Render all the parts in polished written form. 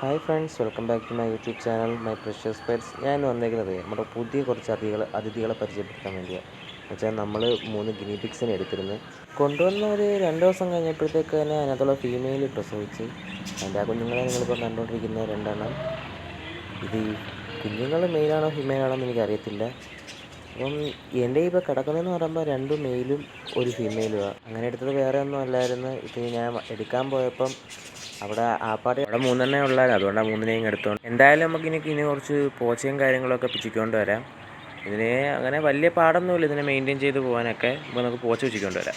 Hi friends, welcome back to my YouTube channel my precious pets. ഞാൻ ഇന്ന് വന്നേക്കുന്നത് നമ്മുടെ പുതിയ കുറച്ച് അതിഥികളെ പരിചയപ്പെടുത്താൻ വേണ്ടിയാണ്. എന്നുവെച്ചാൽ നമ്മൾ 3 ഗിനി പിഗ്സിനെ എടുത്തിരുന്നു. കൊണ്ടുവന്ന ഒരു 2 ദിവസം കഴിഞ്ഞപ്പോഴത്തേക്ക് തന്നെ അതിനകത്തുള്ള ഫീമെയിൽ പ്രസവിച്ച് അതിൻ്റെ ആ കുഞ്ഞുങ്ങളെ നിങ്ങളിപ്പോൾ കണ്ടുകൊണ്ടിരിക്കുന്ന 2 എണ്ണം. ഇത് കുഞ്ഞുങ്ങൾ മെയിലാണോ ഫീമെയിലാണോ എന്ന് എനിക്കറിയത്തില്ല. അപ്പം എൻ്റെ ഇപ്പോൾ കിടക്കുന്നതെന്ന് പറയുമ്പോൾ 2 മെയിലും 1 ഫീമെയിലുമാണ്. അങ്ങനെ എടുത്തത് വേറെ ഒന്നും അല്ലായിരുന്നു. ഇത് ഞാൻ എടുക്കാൻ പോയപ്പം അവിടെ അവിടെ 3 ഉള്ളായിരുന്നു. അതുകൊണ്ടാണ് 3 എടുത്തോണ്ട്. എന്തായാലും നമുക്കിനി കുറച്ച് പോച്ചയും കാര്യങ്ങളൊക്കെ പിച്ചിക്കൊണ്ട് വരാം. ഇതിനെ അങ്ങനെ വലിയ പാടൊന്നുമില്ല ഇതിനെ മെയിൻറ്റെയിൻ ചെയ്ത് പോകാനൊക്കെ. ഇപ്പോൾ നമുക്ക് പോച്ച പിച്ചിക്കൊണ്ട് വരാം.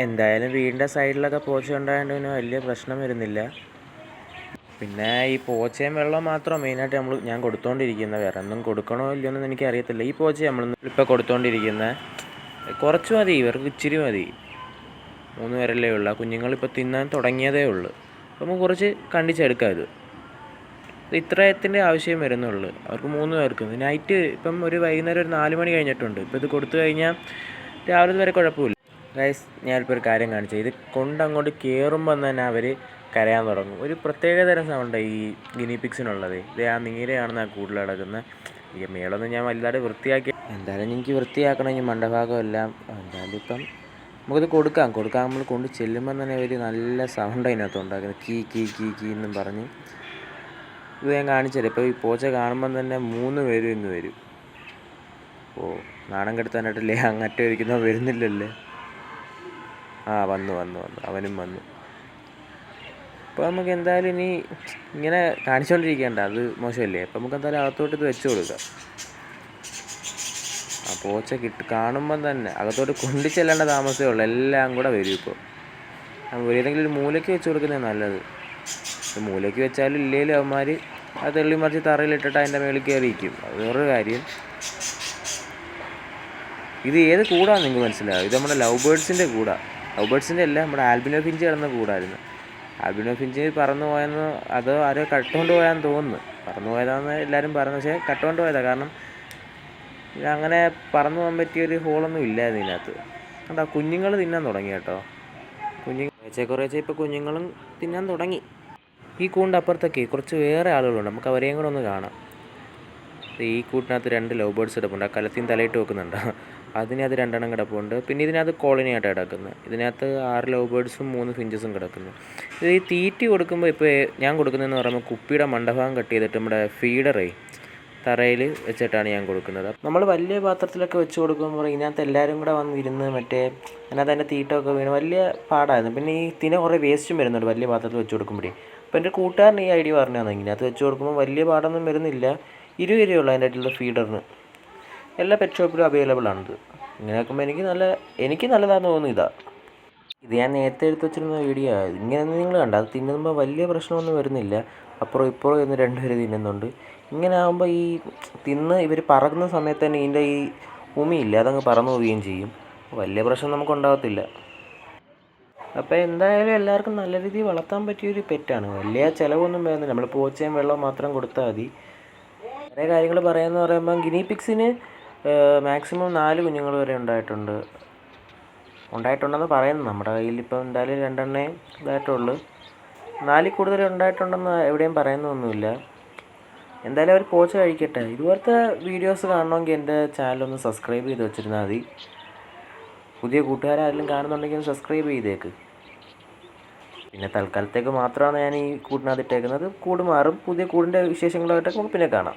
എന്തായാലും വീടിൻ്റെ സൈഡിലൊക്കെ പോച്ച ഉണ്ടായതുകൊണ്ട് പിന്നെ വലിയ പ്രശ്നം വരുന്നില്ല. പിന്നെ ഈ പോച്ചയും വെള്ളം മാത്രം മെയിനായിട്ട് ഞാൻ കൊടുത്തുകൊണ്ടിരിക്കുന്നത്. വേറെ ഒന്നും കൊടുക്കണോ ഇല്ലയോ എന്ന് എനിക്കറിയത്തില്ല. ഈ പോച്ച നമ്മൾ ഇപ്പോൾ കൊടുത്തുകൊണ്ടിരിക്കുന്നത് കുറച്ച് മതി, ഇവർക്ക് ഇച്ചിരി മതി. 3 പേരല്ലേ ഉള്ളൂ. കുഞ്ഞുങ്ങളിപ്പോൾ തിന്നാൻ തുടങ്ങിയതേ ഉള്ളൂ. അപ്പോൾ നമുക്ക് കുറച്ച് കണ്ടിച്ചെടുക്കാം. ഇത് ഇത്രയത്തിൻ്റെ ആവശ്യം വരുന്നുള്ളൂ അവർക്ക് 3 പേർക്ക്. നൈറ്റ് ഇപ്പം വൈകുന്നേരം ഒരു 4 മണി കഴിഞ്ഞിട്ടുണ്ട്. ഇപ്പോൾ ഇത് കൊടുത്തു കഴിഞ്ഞാൽ രാവിലെ വരെ കുഴപ്പമില്ല. ഗൈസ്, ഞാനിപ്പോൾ ഒരു കാര്യം കാണിച്ചത്, ഇത് കൊണ്ടങ്ങോട്ട് കയറുമ്പം തന്നെ അവർ കരയാൻ തുടങ്ങും. ഒരു പ്രത്യേകതരം സൗണ്ടാണ് ഈ ഗിനി പിഗ്സിനുള്ളത്. ഇത് ആ നീരയാണെന്ന് ആ കൂടുതൽ കിടക്കുന്നത്. ഈ മേളൊന്നും ഞാൻ വലുതായിട്ട് വൃത്തിയാക്കി. എന്തായാലും എനിക്ക് വൃത്തിയാക്കണം ഈ മണ്ടഭാഗം എല്ലാം. എന്തായാലും ഇപ്പം നമുക്കിത് കൊടുക്കാം. നമ്മൾ കൊണ്ട് ചെല്ലുമ്പം തന്നെ ഒരു നല്ല സൗണ്ട് അതിനകത്ത് ഉണ്ടാക്കുന്നത്. കീ കീ കീ കീ എന്നും പറഞ്ഞ്. ഇത് ഞാൻ കാണിച്ചുതരാം. ഇപ്പോൾ ഈ പോച്ച കാണുമ്പം തന്നെ 3 പേരും ഇന്ന് വരും. നാണം കെടുത്താനായിട്ടല്ലേ അങ്ങറ്റം ഇരിക്കുന്നോ വരുന്നില്ലല്ലേ. വന്നു അവനും വന്നു. അപ്പോൾ നമുക്ക് എന്തായാലും ഇനി ഇങ്ങനെ കാണിച്ചുകൊണ്ടിരിക്കേണ്ട, അത് മോശമല്ലേ. അപ്പോൾ നമുക്ക് എന്തായാലും അകത്തോട്ട് ഇത് വെച്ച് കൊടുക്കാം. പോച്ച കാണുമ്പം തന്നെ അകത്തോട്ട് കൊണ്ടു ചെല്ലേണ്ട താമസമേ ഉള്ളൂ. എല്ലാം കൂടെ വരും. ഇപ്പോൾ ഏതെങ്കിലും ഒരു മൂലയ്ക്ക് വെച്ച് കൊടുക്കുന്നത് നല്ലത്. മൂലയ്ക്ക് വെച്ചാലും ഇല്ലേലും അവന്മാർ അത് തെള്ളി മറിച്ച് തറയിലിട്ടിട്ട് അതിൻ്റെ മേളിൽ കയറിയിരിക്കും. അത് വേറൊരു കാര്യം. ഇത് ഏത് കൂടാന്ന് നിങ്ങൾക്ക് മനസ്സിലാവും. ഇത് നമ്മുടെ ലവ് ബേർഡ്സിൻ്റെ കൂടാണ്. ലവ് ബേർഡ്സിൻ്റെ അല്ല, നമ്മുടെ ആൽബിനോ ഫിഞ്ച് കിടന്ന കൂടായിരുന്നു. ആൽബിനോ ഫിഞ്ച് പറന്നു പോയെന്ന് അതോ ആരോ കട്ടുകൊണ്ട് പോയാന്ന് തോന്നുന്നു. പറന്നു പോയതാണെന്ന് എല്ലാവരും പറഞ്ഞു. പക്ഷേ കട്ടുകൊണ്ട് പോയതാണ്. കാരണം അങ്ങനെ പറന്നു പോകാൻ പറ്റിയൊരു ഹോളൊന്നും ഇല്ലായിരുന്നു ഇതിനകത്ത്. കണ്ടോ, കുഞ്ഞുങ്ങൾ തിന്നാൻ തുടങ്ങി കേട്ടോ. കുറേശ്ശെ ഇപ്പോൾ കുഞ്ഞുങ്ങളും തിന്നാൻ തുടങ്ങി. ഈ കൂടിൻ്റെ അപ്പുറത്തൊക്കെ കുറച്ച് വേറെ ആളുകളുണ്ട്. നമുക്ക് അവരെയും കൂടെ ഒന്ന് കാണാം. ഈ കൂട്ടിനകത്ത് 2 ലവ് ബേർഡ്സ് കിടപ്പുണ്ട്. ആ കലത്തിയും തലയിട്ട് വെക്കുന്നുണ്ട്. അതിനകത്ത് 2 എണ്ണം കിടപ്പുണ്ട്. പിന്നെ ഇതിനകത്ത് കോളനിയായിട്ട് കിടക്കുന്നത്. ഇതിനകത്ത് 6 ലവ് ബേർഡ്സും 3 ഫിഞ്ചസും കിടക്കുന്നു. ഇത് ഈ തീറ്റി കൊടുക്കുമ്പോൾ ഇപ്പോൾ ഞാൻ കൊടുക്കുന്നതെന്ന് പറയുമ്പോൾ കുപ്പിയുടെ മണ്ടഭാഗം കട്ട് ചെയ്തിട്ട് നമ്മുടെ ഫീഡറേ തറയിൽ വെച്ചിട്ടാണ് ഞാൻ കൊടുക്കുന്നത്. നമ്മൾ വലിയ പാത്രത്തിലൊക്കെ വെച്ച് കൊടുക്കുമ്പോൾ ഇതിനകത്ത് എല്ലാവരും കൂടെ വന്നിരുന്ന് അതിനകത്ത് അതിൻ്റെ തീറ്റമൊക്കെ വീണ് വലിയ പാടായിരുന്നു. പിന്നെ ഇതിന് കുറേ വേസ്റ്റും വരുന്നുണ്ട് വലിയ പാത്രത്തിൽ വെച്ച് കൊടുക്കുമ്പോഴേ. അപ്പോൾ എൻ്റെ കൂട്ടുകാരൻ ഈ ഐഡിയ പറഞ്ഞു തന്നെ. ഇതിനകത്ത് വെച്ച് കൊടുക്കുമ്പോൾ വലിയ പാടൊന്നും വരുന്നില്ല. 20 രൂപയുള്ളൂ അതിൻ്റെ ആയിട്ടുള്ള ഫീഡറിന്. എല്ലാ പെറ്റ് ഷോപ്പിലും അവൈലബിൾ ആണിത്. ഇങ്ങനെ നോക്കുമ്പോൾ എനിക്ക് നല്ലതാണെന്ന് തോന്നുന്നു. ഇത് ഞാൻ നേരത്തെ എടുത്ത് വെച്ചിരുന്ന വീഡിയോ ആണ്. ഇങ്ങനെയൊന്നും നിങ്ങൾ കണ്ട അത് തിന്നുമ്പോൾ വലിയ പ്രശ്നമൊന്നും വരുന്നില്ല. അപ്പുറം ഇപ്പുറം എന്ന് 2 പേര് തിന്നുന്നുണ്ട്. ഇങ്ങനെ ആകുമ്പോൾ ഇവർ പറക്കുന്ന സമയത്ത് തന്നെ ഇതിൻ്റെ ഈ ഉമിയില്ല, അതങ്ങ് പറന്നു പോവുകയും ചെയ്യും. വലിയ പ്രശ്നം നമുക്കുണ്ടാകത്തില്ല. അപ്പോൾ എന്തായാലും എല്ലാവർക്കും നല്ല രീതിയിൽ വളർത്താൻ പറ്റിയൊരു പെറ്റാണ്. വലിയ ചിലവൊന്നും വരുന്നില്ല. നമ്മൾ പോച്ചയും വെള്ളവും മാത്രം കൊടുത്താൽ മതി. കുറേ കാര്യങ്ങൾ പറയാമെന്ന് പറയുമ്പോൾ ഗിനി പിഗ്സിന് മാക്സിമം 4 കുഞ്ഞുങ്ങൾ വരെ ഉണ്ടായിട്ടുണ്ടെന്ന് പറയുന്നു. നമ്മുടെ കയ്യിൽ ഇപ്പോൾ എന്തായാലും 2 എണ്ണേ ഇതായിട്ടുള്ളൂ. 4 കൂടുതൽ ഉണ്ടായിട്ടുണ്ടെന്ന് എവിടെയും പറയുന്നൊന്നുമില്ല. എന്തായാലും അവർ പോച്ച കഴിക്കട്ടെ. ഇതുപോലത്തെ വീഡിയോസ് കാണണമെങ്കിൽ എൻ്റെ ചാനലൊന്ന് സബ്സ്ക്രൈബ് ചെയ്ത് വെച്ചിരുന്നാൽ മതി. പുതിയ കൂട്ടുകാരെല്ലാം കാണുന്നുണ്ടെങ്കിൽ സബ്സ്ക്രൈബ് ചെയ്തേക്ക്. പിന്നെ തൽക്കാലത്തേക്ക് മാത്രമാണ് ഞാൻ ഈ കൂടിനകത്ത് ഇട്ടേക്കുന്നത്. കൂട് മാറും. പുതിയ കൂടിൻ്റെ വിശേഷങ്ങളായിട്ടൊക്കെ നമുക്ക് പിന്നെ കാണാം.